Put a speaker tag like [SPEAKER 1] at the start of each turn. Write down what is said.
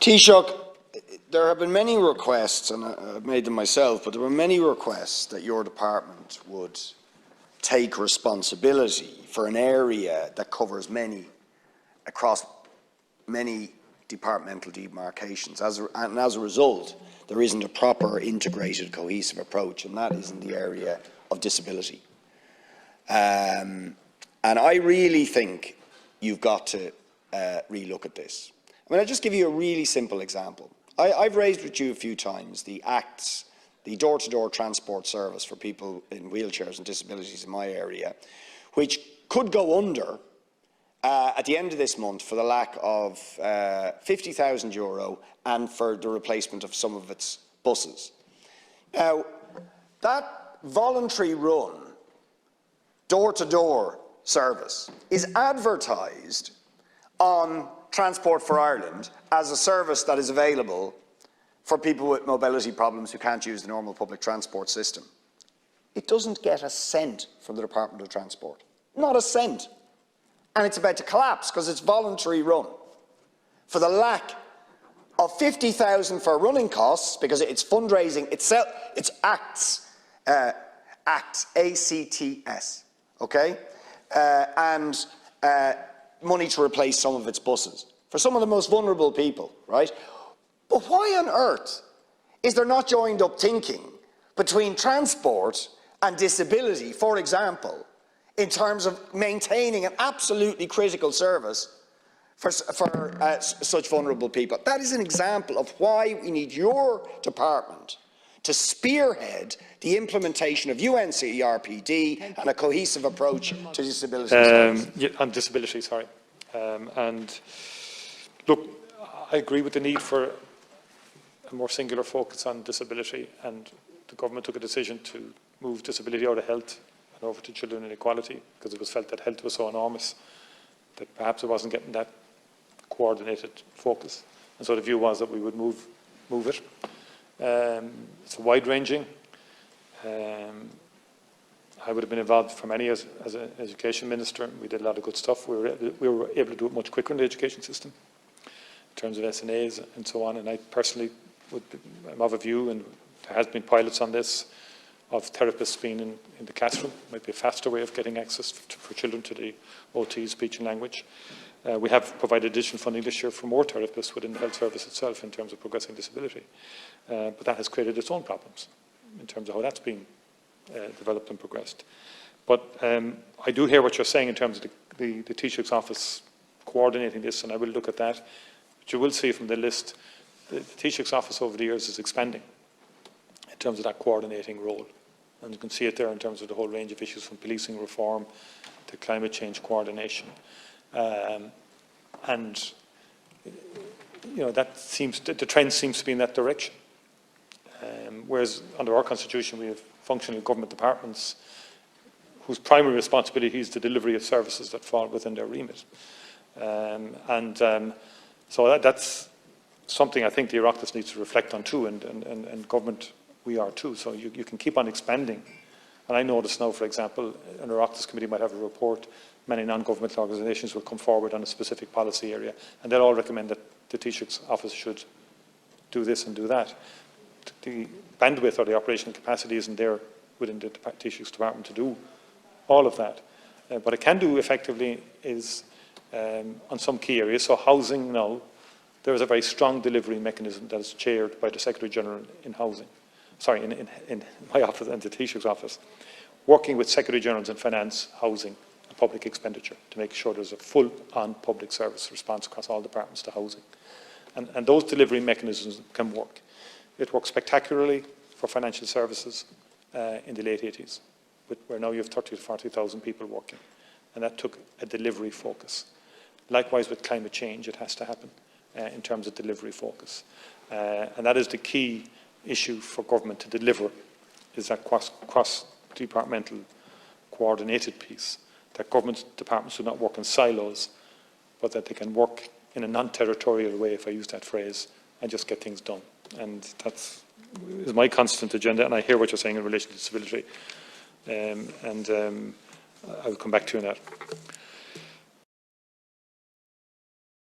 [SPEAKER 1] Taoiseach, there have been many requests, and I've made them myself, but there were many requests that your department would take responsibility for an area that covers across many departmental demarcations. And as a result, there isn't a proper integrated, cohesive approach, and that is in the area of disability. And I really think you've got to relook at this. I mean, I'll just give you a really simple example. I've raised with you a few times the ACTS, the door-to-door transport service for people in wheelchairs and disabilities in my area, which could go under at the end of this month for the lack of €50,000 and for the replacement of some of its buses. Now, that voluntary run door-to-door service is advertised on Transport for Ireland as a service that is available for people with mobility problems who can't use the normal public transport system. It doesn't get a cent from the Department of Transport. Not a cent. And it's about to collapse because it's voluntary run. For the lack of €50,000 for running costs, because it's fundraising itself, it's ACTS, A-C-T-S, okay? And money to replace some of its buses for some of the most vulnerable people, right? But why on earth is there not joined up thinking between transport and disability, for example, in terms of maintaining an absolutely critical service for such vulnerable people? That is an example of why we need your department to spearhead the implementation of UNCRPD and a cohesive approach to disability.
[SPEAKER 2] On disability, sorry. And look, I agree with the need for a more singular focus on disability, and the government took a decision to move disability out of health and over to children and equality because it was felt that health was so enormous that perhaps it wasn't getting that coordinated focus. And so the view was that we would move it. It's wide-ranging. I would have been involved for many years as an education minister. We did a lot of good stuff. We were able to do it much quicker in the education system in terms of SNAs and so on. And I personally I'm of a view, and there has been pilots on this, of therapists being in the classroom. Might be a faster way of getting access for children to the OT, speech and language. We have provided additional funding this year for more therapists within the health service itself in terms of progressing disability. But that has created its own problems in terms of how that's being developed and progressed. But I do hear what you're saying in terms of the Taoiseach's office coordinating this, and I will look at that. But you will see from the list, the Taoiseach's office over the years is expanding in terms of that coordinating role. And you can see it there in terms of the whole range of issues from policing reform to climate change coordination. And you know, that seems the trend seems to be in that direction. Whereas under our constitution we have functioning government departments whose primary responsibility is the delivery of services that fall within their remit. So that's something I think the Oireachtas needs to reflect on too, and government we are too. So you can keep on expanding. And I notice now, for example, an Oireachtas committee might have a report. Many non-governmental organisations will come forward on a specific policy area, and they'll all recommend that the Taoiseach's office should do this and do that. The bandwidth or the operational capacity isn't there within the Taoiseach's department to do all of that. What it can do effectively is on some key areas. So housing now, there is a very strong delivery mechanism that is chaired by the Secretary-General in housing. Sorry, in my office and the Taoiseach's office, working with Secretary-Generals in finance, housing, and public expenditure to make sure there's a full-on public service response across all departments to housing. And those delivery mechanisms can work. It worked spectacularly for financial services in the late 80s, where now you have 30,000 to 40,000 people working. And that took a delivery focus. Likewise with climate change, it has to happen in terms of delivery focus. And that is the key issue for government to deliver, is that cross-departmental coordinated piece, that government departments do not work in silos, but that they can work in a non-territorial way, if I use that phrase, and just get things done. And that is my constant agenda, and I hear what you're saying in relation to disability. I'll come back to you on that.